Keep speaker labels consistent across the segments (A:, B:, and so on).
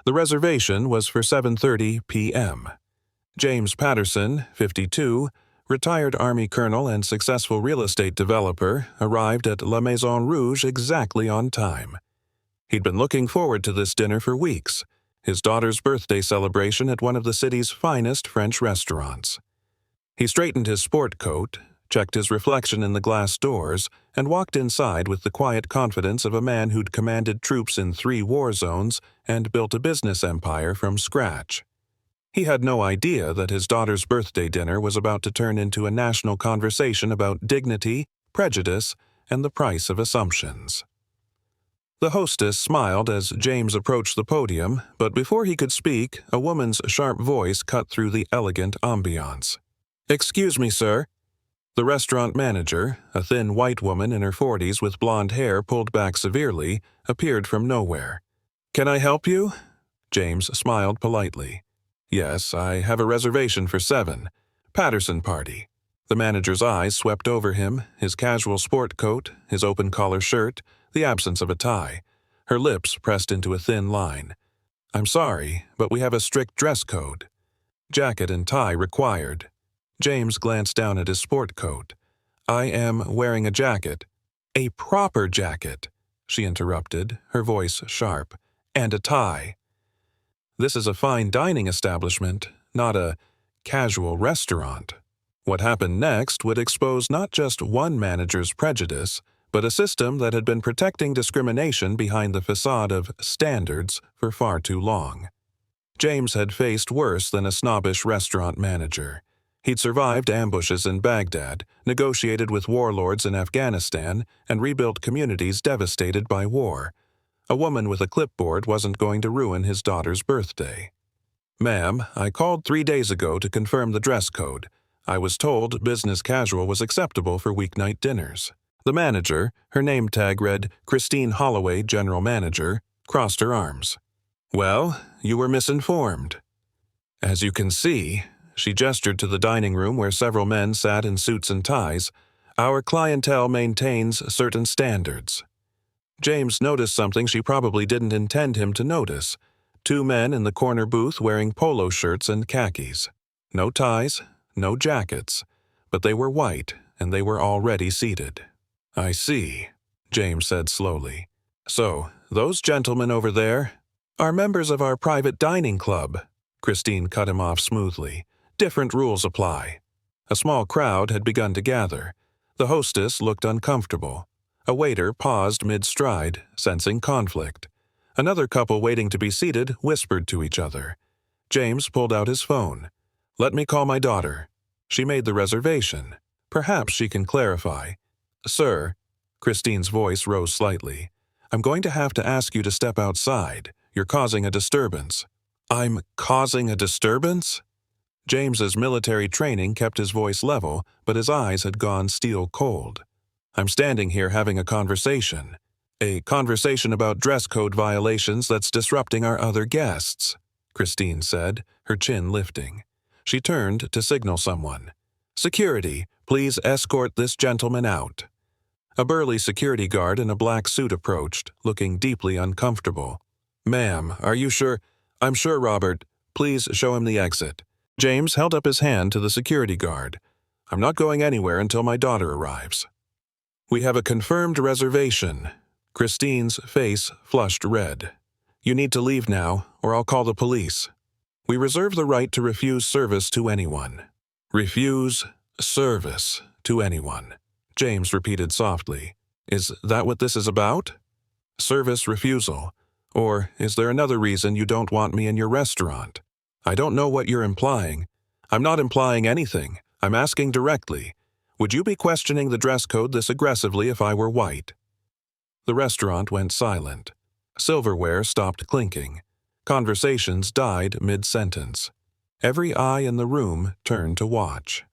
A: The reservation was for 7:30 p.m. James Patterson, 52, retired Army colonel and successful real estate developer, arrived at La Maison Rouge exactly on time. He'd been looking forward to this dinner for weeks, his daughter's birthday celebration at one of the city's finest French restaurants. He straightened his sport coat, checked his reflection in the glass doors, and walked inside with the quiet confidence of a man who'd commanded troops in 3 war zones and built a business empire from scratch. He had no idea that his daughter's birthday dinner was about to turn into a national conversation about dignity, prejudice, and the price of assumptions. The hostess smiled as James approached the podium, but before he could speak, a woman's sharp voice cut through the elegant ambiance. "Excuse me, sir." The restaurant manager, a thin white woman in her 40s with blonde hair pulled back severely, appeared from nowhere. "Can I help you?" James smiled politely. "Yes, I have a reservation for 7. Patterson party." The manager's eyes swept over him, his casual sport coat, his open-collar shirt, the absence of a tie. Her lips pressed into a thin line. "I'm sorry, but we have a strict dress code. Jacket and tie required." James glanced down at his sport coat. "I am wearing a jacket." "A proper jacket," she interrupted, her voice sharp, "and a tie. This is a fine dining establishment, not a casual restaurant." What happened next would expose not just one manager's prejudice, but a system that had been protecting discrimination behind the facade of standards for far too long. James had faced worse than a snobbish restaurant manager. He'd survived ambushes in Baghdad, negotiated with warlords in Afghanistan, and rebuilt communities devastated by war. A woman with a clipboard wasn't going to ruin his daughter's birthday. "Ma'am, I called 3 days ago to confirm the dress code. I was told business casual was acceptable for weeknight dinners." The manager, her name tag read Christine Holloway, General Manager, crossed her arms. "Well, you were misinformed. As you can see," she gestured to the dining room where several men sat in suits and ties, "our clientele maintains certain standards." James noticed something she probably didn't intend him to notice. 2 men in the corner booth wearing polo shirts and khakis. No ties, no jackets, but they were white and they were already seated. "I see," James said slowly. "So, those gentlemen over there are members of our private dining club." Christine cut him off smoothly. "Different rules apply." A small crowd had begun to gather. The hostess looked uncomfortable. A waiter paused mid-stride, sensing conflict. Another couple waiting to be seated whispered to each other. James pulled out his phone. "Let me call my daughter. She made the reservation. Perhaps she can clarify." "Sir," Christine's voice rose slightly, "I'm going to have to ask you to step outside. You're causing a disturbance." "I'm causing a disturbance?" James's military training kept his voice level, but his eyes had gone steel cold. "I'm standing here having a conversation. A conversation about dress code violations that's disrupting our other guests," Christine said, her chin lifting. She turned to signal someone. "Security, please escort this gentleman out." A burly security guard in a black suit approached, looking deeply uncomfortable. "Ma'am, are you sure?" "I'm sure, Robert. Please show him the exit." James held up his hand to the security guard. "I'm not going anywhere until my daughter arrives." "We have a confirmed reservation." Christine's face flushed red. "You need to leave now, or I'll call the police. We reserve the right to refuse service to anyone." "Refuse service to anyone," James repeated softly. "Is that what this is about? Service refusal? Or is there another reason you don't want me in your restaurant? I don't know what you're implying." "I'm not implying anything. I'm asking directly. Would you be questioning the dress code this aggressively if I were white?" The restaurant went silent. Silverware stopped clinking. Conversations died mid-sentence. Every eye in the room turned to watch.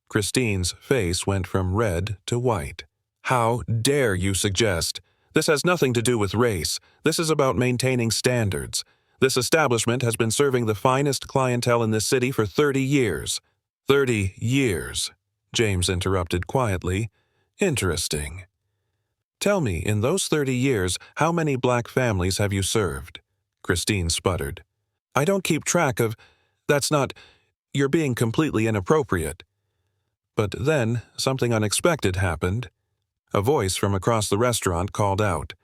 A: Christine's face went from red to white. "How dare you suggest? This has nothing to do with race. This is about maintaining standards. This establishment has been serving the finest clientele in this city for 30 years. 30 years, James interrupted quietly. "Interesting. Tell me, in those 30 years, how many black families have you served?" Christine sputtered. I don't keep track of… That's not… You're being completely inappropriate. But then something unexpected happened. A voice from across the restaurant called out,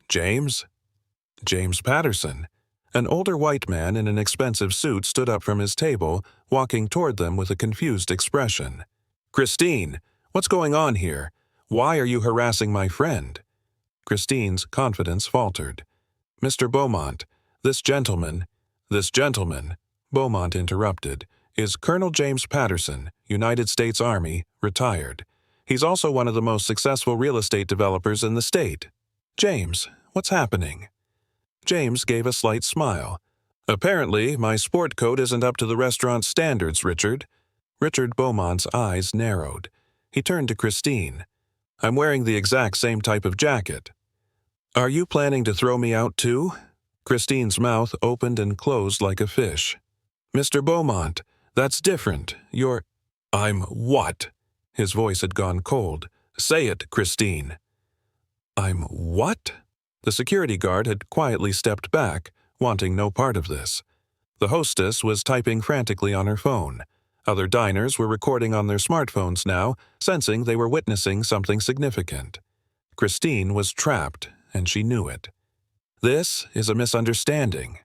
A: James? James Patterson. An older white man in an expensive suit stood up from his table, walking toward them with a confused expression. Christine, what's going on here? Why are you harassing my friend? Christine's confidence faltered. Mr. Beaumont, this gentleman, Beaumont interrupted, is Colonel James Patterson, United States Army, retired. He's also one of the most successful real estate developers in the state. James, what's happening? James gave a slight smile. Apparently, my sport coat isn't up to the restaurant's standards, Richard. Richard Beaumont's eyes narrowed. He turned to Christine. I'm wearing the exact same type of jacket. Are you planning to throw me out too? Christine's mouth opened and closed like a fish. Mr. Beaumont, that's different. You're… I'm what? His voice had gone cold. Say it, Christine. I'm what? The security guard had quietly stepped back, wanting no part of this. The hostess was typing frantically on her phone. Other diners were recording on their smartphones now, sensing they were witnessing something significant. Christine was trapped, and she knew it. This is a misunderstanding.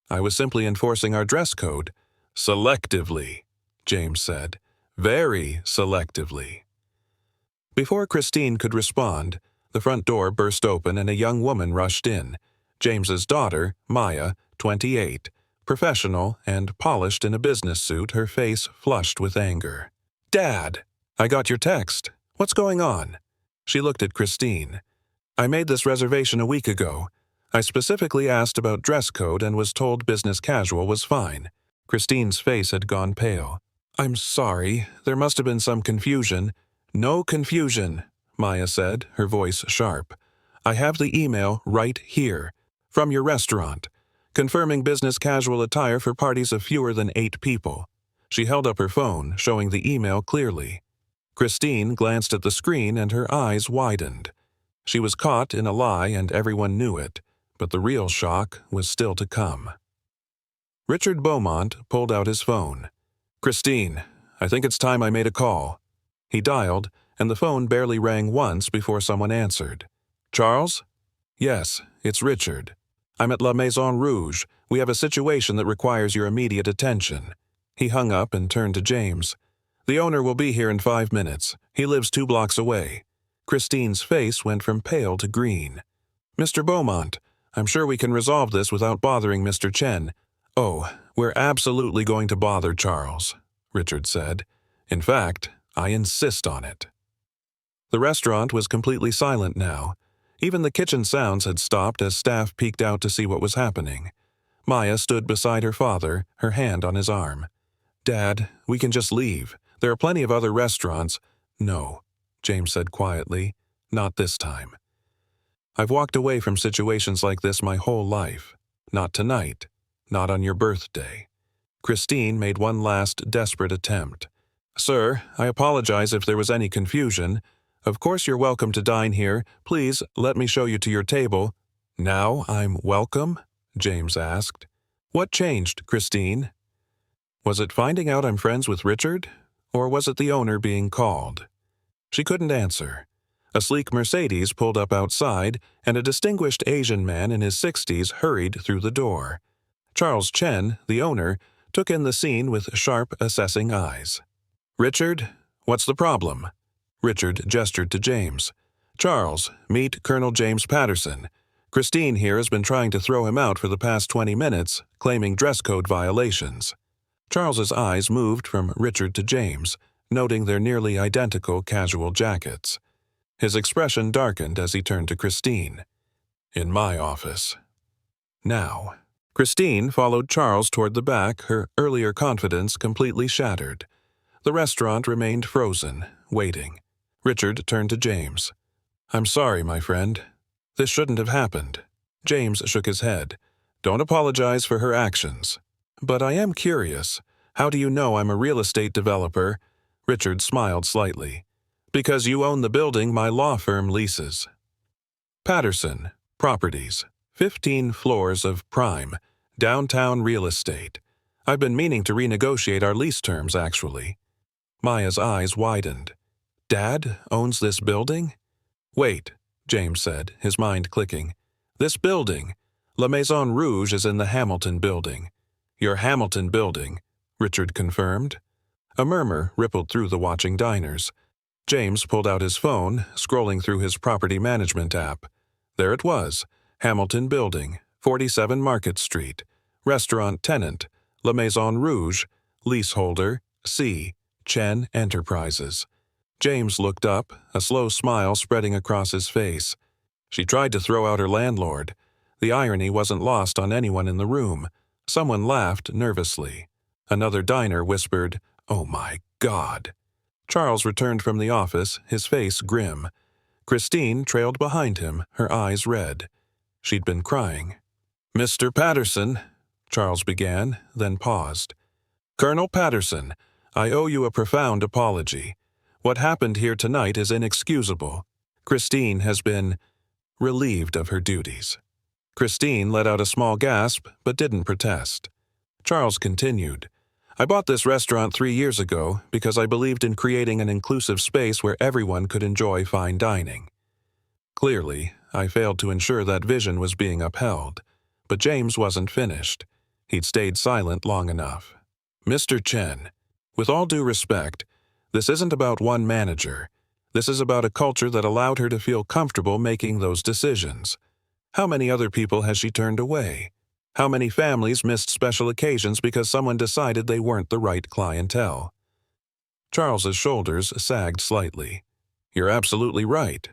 A: I was simply enforcing our dress code. Selectively, James said. Very selectively. Before Christine could respond, the front door burst open and a young woman rushed in. James's daughter, Maya, 28, professional and polished in a business suit, her face flushed with anger. Dad, I got your text. What's going on? She looked at Christine. I made this reservation a week ago. I specifically asked about dress code and was told business casual was fine. Christine's face had gone pale. I'm sorry, there must have been some confusion. No confusion, Maya said, her voice sharp. I have the email right here, from your restaurant, confirming business casual attire for parties of fewer than 8 people. She held up her phone, showing the email clearly. Christine glanced at the screen and her eyes widened. She was caught in a lie and everyone knew it, but the real shock was still to come. Richard Beaumont pulled out his phone. Christine, I think it's time I made a call. He dialed, and the phone barely rang once before someone answered. Charles? Yes, it's Richard. I'm at La Maison Rouge. We have a situation that requires your immediate attention. He hung up and turned to James. The owner will be here in 5 minutes. He lives 2 blocks away. Christine's face went from pale to green. Mr. Beaumont, I'm sure we can resolve this without bothering Mr. Chen. Oh, we're absolutely going to bother Charles, Richard said. In fact, I insist on it. The restaurant was completely silent now. Even the kitchen sounds had stopped as staff peeked out to see what was happening. Maya stood beside her father, her hand on his arm. Dad, we can just leave. There are plenty of other restaurants. No, James said quietly. Not this time. I've walked away from situations like this my whole life. Not tonight. Not on your birthday. Christine made one last desperate attempt. Sir, I apologize if there was any confusion. Of course you're welcome to dine here. Please, let me show you to your table. Now I'm welcome? James asked. What changed, Christine? Was it finding out I'm friends with Richard? Or was it the owner being called? She couldn't answer. A sleek Mercedes pulled up outside, and a distinguished Asian man in his 60s hurried through the door. Charles Chen, the owner, took in the scene with sharp, assessing eyes. Richard, what's the problem? Richard gestured to James. Charles, meet Colonel James Patterson. Christine here has been trying to throw him out for the past 20 minutes, claiming dress code violations. Charles's eyes moved from Richard to James, noting their nearly identical casual jackets. His expression darkened as he turned to Christine. In my office. Now. Christine followed Charles toward the back, her earlier confidence completely shattered. The restaurant remained frozen, waiting. Richard turned to James. I'm sorry, my friend. This shouldn't have happened. James shook his head. Don't apologize for her actions. But I am curious. How do you know I'm a real estate developer? Richard smiled slightly. Because you own the building my law firm leases. Patterson, Properties, 15 floors of prime, downtown real estate. I've been meaning to renegotiate our lease terms, actually. Maya's eyes widened. Dad owns this building? Wait, James said, his mind clicking. This building. La Maison Rouge is in the Hamilton building. Your Hamilton building, Richard confirmed. A murmur rippled through the watching diners. James pulled out his phone, scrolling through his property management app. There it was, Hamilton Building, 47 Market Street. Restaurant tenant, La Maison Rouge. Leaseholder, C. Chen Enterprises. James looked up, a slow smile spreading across his face. She tried to throw out her landlord. The irony wasn't lost on anyone in the room. Someone laughed nervously. Another diner whispered, "Oh my God." Charles returned from the office, his face grim. Christine trailed behind him, her eyes red. She'd been crying. "Mr. Patterson," Charles began, then paused. "Colonel Patterson, I owe you a profound apology. What happened here tonight is inexcusable. Christine has been relieved of her duties." Christine let out a small gasp, but didn't protest. Charles continued, "I bought this restaurant 3 years ago because I believed in creating an inclusive space where everyone could enjoy fine dining. Clearly, I failed to ensure that vision was being upheld. But James wasn't finished. He'd stayed silent long enough. Mr. Chen, with all due respect, this isn't about one manager. This is about a culture that allowed her to feel comfortable making those decisions. How many other people has she turned away? How many families missed special occasions because someone decided they weren't the right clientele?" Charles's shoulders sagged slightly. "You're absolutely right."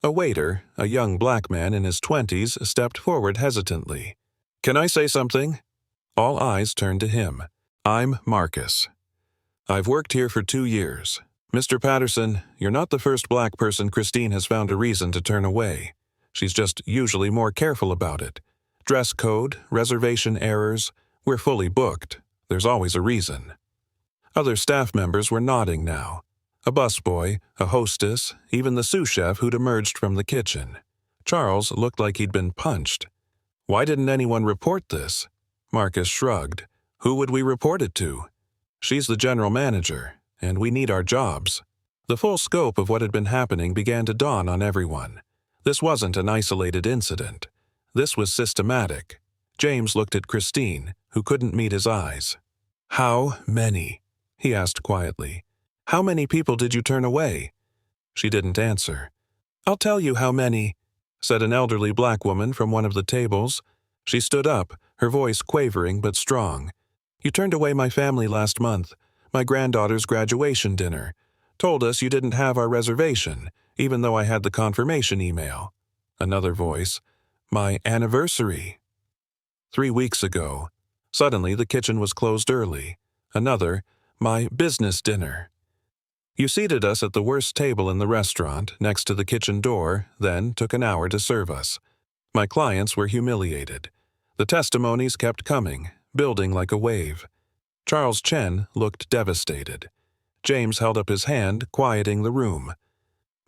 A: A waiter, a young black man in his 20s, stepped forward hesitantly. "Can I say something?" All eyes turned to him. "I'm Marcus. I've worked here for 2 years. Mr. Patterson, you're not the first black person Christine has found a reason to turn away. She's just usually more careful about it. Dress code, reservation errors, we're fully booked. There's always a reason." Other staff members were nodding now. A busboy, a hostess, even the sous chef who'd emerged from the kitchen. Charles looked like he'd been punched. "Why didn't anyone report this?" Marcus shrugged. "Who would we report it to? She's the general manager, and we need our jobs." The full scope of what had been happening began to dawn on everyone. This wasn't an isolated incident. This was systematic. James looked at Christine, who couldn't meet his eyes. "How many?" he asked quietly. "How many people did you turn away?" She didn't answer. "I'll tell you how many," said an elderly black woman from one of the tables. She stood up, her voice quavering but strong. "You turned away my family last month, my granddaughter's graduation dinner. Told us you didn't have our reservation, even though I had the confirmation email." Another voice. "My anniversary." 3 weeks ago. Suddenly the kitchen was closed early. Another. "My business dinner." "You seated us at the worst table in the restaurant, next to the kitchen door, then took an hour to serve us. My clients were humiliated. The testimonies kept coming, building like a wave." Charles Chen looked devastated. James held up his hand, quieting the room.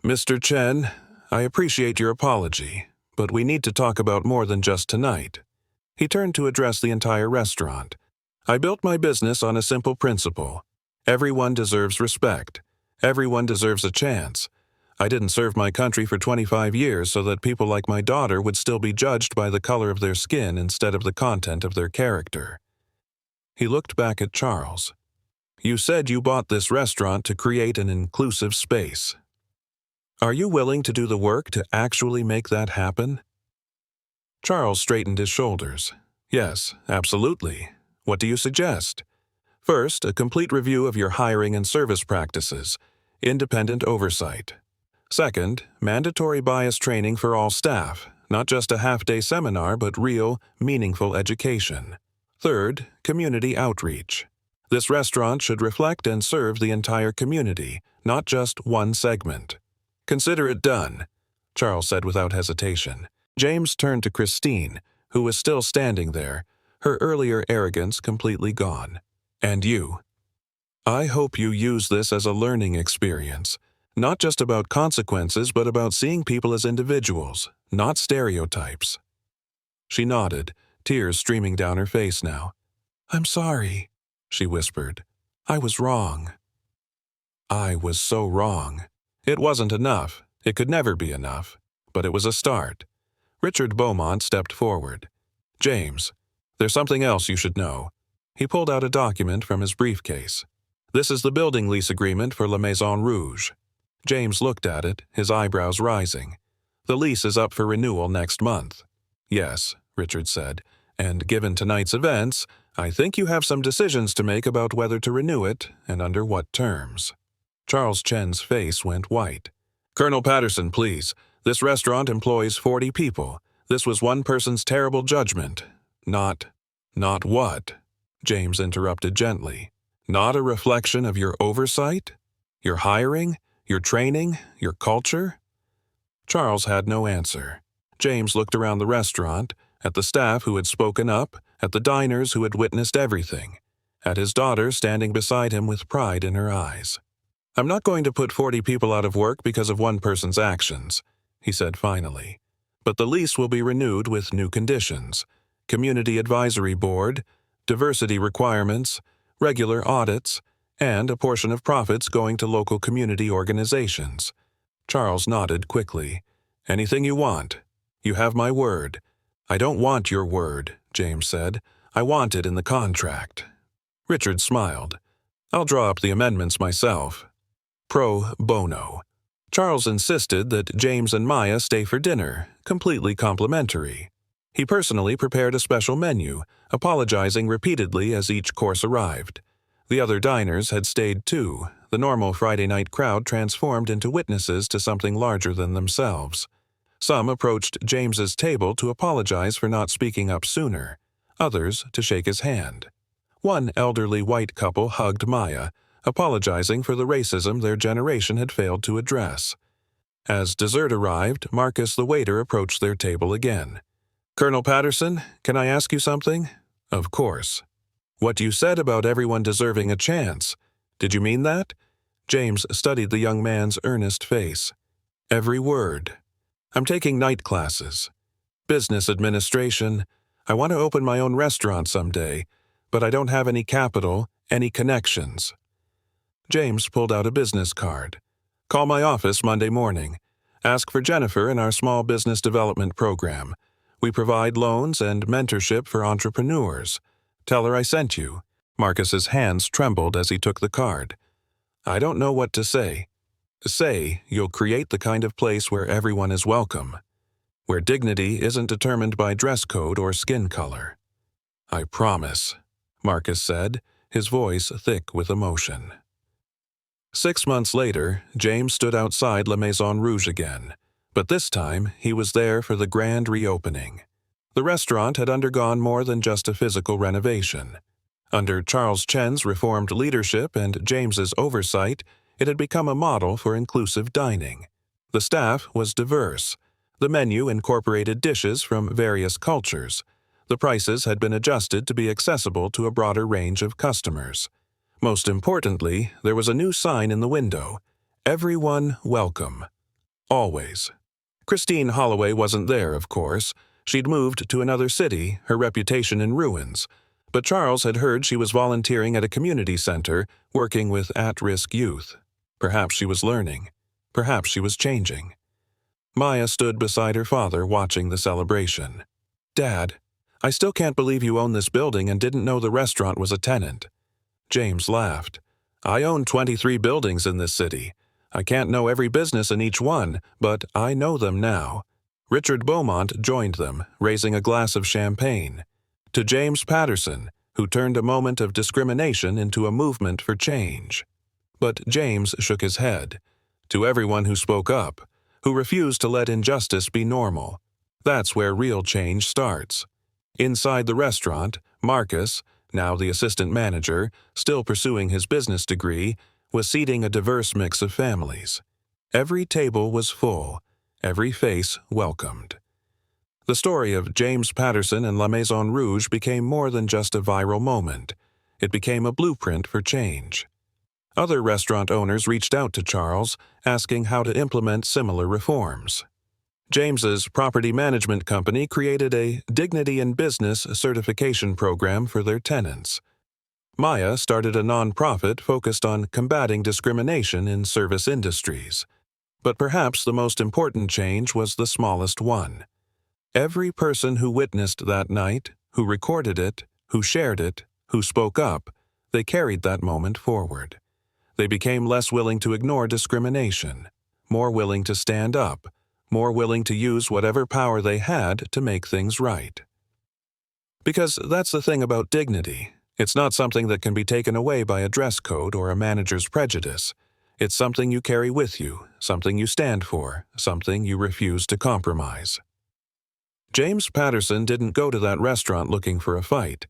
A: "Mr. Chen, I appreciate your apology, but we need to talk about more than just tonight." He turned to address the entire restaurant. "I built my business on a simple principle. Everyone deserves respect. Everyone deserves a chance. I didn't serve my country for 25 years so that people like my daughter would still be judged by the color of their skin instead of the content of their character." He looked back at Charles. "You said you bought this restaurant to create an inclusive space. Are you willing to do the work to actually make that happen?" Charles straightened his shoulders. "Yes, absolutely. What do you suggest?" "First, a complete review of your hiring and service practices. Independent oversight. Second, mandatory bias training for all staff, not just a half-day seminar but real, meaningful education. Third, community outreach. This restaurant should reflect and serve the entire community, not just one segment." "Consider it done," Charles said without hesitation. James turned to Christine, who was still standing there, her earlier arrogance completely gone. "And you. I hope you use this as a learning experience, not just about consequences but about seeing people as individuals, not stereotypes." She nodded, tears streaming down her face now. "I'm sorry," she whispered. "I was wrong." I was so wrong. It wasn't enough. It could never be enough. But it was a start. Richard Beaumont stepped forward. "James, there's something else you should know." He pulled out a document from his briefcase. "This is the building lease agreement for La Maison Rouge." James looked at it, his eyebrows rising. "The lease is up for renewal next month." "Yes," Richard said, "and given tonight's events, I think you have some decisions to make about whether to renew it and under what terms." Charles Chen's face went white. "Colonel Patterson, please. This restaurant employs 40 people. This was one person's terrible judgment. Not what?" James interrupted gently. "Not a reflection of your oversight? Your hiring? Your training? Your culture?" Charles had no answer. James looked around the restaurant, at the staff who had spoken up, at the diners who had witnessed everything, at his daughter standing beside him with pride in her eyes. "I'm not going to put 40 people out of work because of one person's actions," he said finally. "But the lease will be renewed with new conditions: community advisory board, diversity requirements, regular audits, and a portion of profits going to local community organizations." Charles nodded quickly. "Anything you want. You have my word." "I don't want your word," James said. "I want it in the contract." Richard smiled. "I'll draw up the amendments myself. Pro bono." Charles insisted that James and Maya stay for dinner, completely complimentary. He personally prepared a special menu, apologizing repeatedly as each course arrived. The other diners had stayed too, the normal Friday night crowd transformed into witnesses to something larger than themselves. Some approached James's table to apologize for not speaking up sooner, others to shake his hand. One elderly white couple hugged Maya, apologizing for the racism their generation had failed to address. As dessert arrived, Marcus the waiter approached their table again. "Colonel Patterson, can I ask you something?" "Of course." "What you said about everyone deserving a chance, did you mean that?" James studied the young man's earnest face. "Every word. I'm taking night classes. Business administration. I want to open my own restaurant someday, but I don't have any capital, any connections." James pulled out a business card. "Call my office Monday morning. Ask for Jennifer in our small business development program. We provide loans and mentorship for entrepreneurs. Tell her I sent you." Marcus's hands trembled as he took the card. "I don't know what to say." "Say you'll create the kind of place where everyone is welcome, where dignity isn't determined by dress code or skin color." "I promise," Marcus said, his voice thick with emotion. 6 months later, James stood outside La Maison Rouge again, but this time he was there for the grand reopening. The restaurant had undergone more than just a physical renovation. Under Charles Chen's reformed leadership and James's oversight, it had become a model for inclusive dining. The staff was diverse. The menu incorporated dishes from various cultures. The prices had been adjusted to be accessible to a broader range of customers. Most importantly, there was a new sign in the window: "Everyone welcome." Always. Christine Holloway wasn't there, of course. She'd moved to another city, her reputation in ruins. But Charles had heard she was volunteering at a community center, working with at-risk youth. Perhaps she was learning. Perhaps she was changing. Maya stood beside her father, watching the celebration. "Dad, I still can't believe you own this building and didn't know the restaurant was a tenant." James laughed. "I own 23 buildings in this city. I can't know every business in each one, but I know them now." Richard Beaumont joined them, raising a glass of champagne. To James Patterson, who turned a moment of discrimination into a movement for change. But James shook his head. To everyone who spoke up, who refused to let injustice be normal. That's where real change starts. Inside the restaurant, Marcus, now the assistant manager, still pursuing his business degree, was seating a diverse mix of families. Every table was full, every face welcomed. The story of James Patterson and La Maison Rouge became more than just a viral moment. It became a blueprint for change. Other restaurant owners reached out to Charles, asking how to implement similar reforms. James's property management company created a Dignity in Business certification program for their tenants. Maya started a nonprofit focused on combating discrimination in service industries. But perhaps the most important change was the smallest one. Every person who witnessed that night, who recorded it, who shared it, who spoke up, they carried that moment forward. They became less willing to ignore discrimination, more willing to stand up, more willing to use whatever power they had to make things right. Because that's the thing about dignity. It's not something that can be taken away by a dress code or a manager's prejudice. It's something you carry with you, something you stand for, something you refuse to compromise. James Patterson didn't go to that restaurant looking for a fight.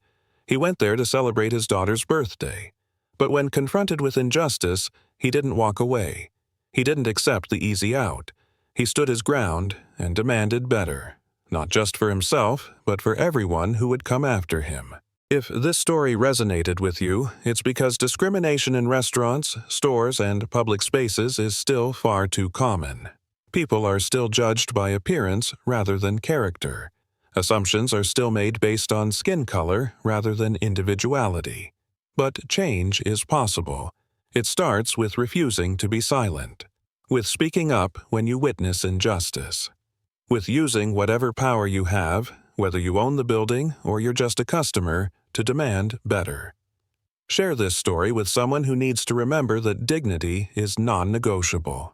A: He went there to celebrate his daughter's birthday. But when confronted with injustice, he didn't walk away. He didn't accept the easy out. He stood his ground and demanded better, not just for himself, but for everyone who would come after him. If this story resonated with you, it's because discrimination in restaurants, stores, and public spaces is still far too common. People are still judged by appearance rather than character. Assumptions are still made based on skin color rather than individuality. But change is possible. It starts with refusing to be silent, with speaking up when you witness injustice, with using whatever power you have, whether you own the building or you're just a customer, to demand better. Share this story with someone who needs to remember that dignity is non-negotiable.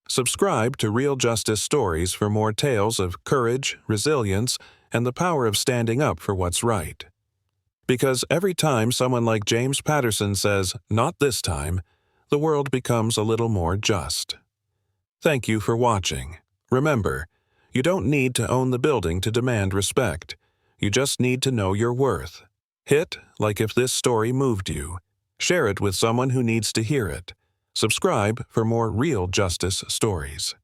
A: Subscribe to Real Justice Stories for more tales of courage, resilience, and the power of standing up for what's right. Because every time someone like James Patterson says, "Not this time," the world becomes a little more just. Thank you for watching. Remember, you don't need to own the building to demand respect. You just need to know your worth. Hit like if this story moved you. Share it with someone who needs to hear it. Subscribe for more real justice stories.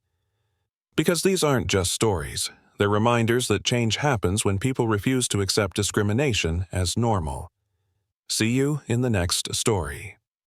A: Because these aren't just stories. They're reminders that change happens when people refuse to accept discrimination as normal. See you in the next story.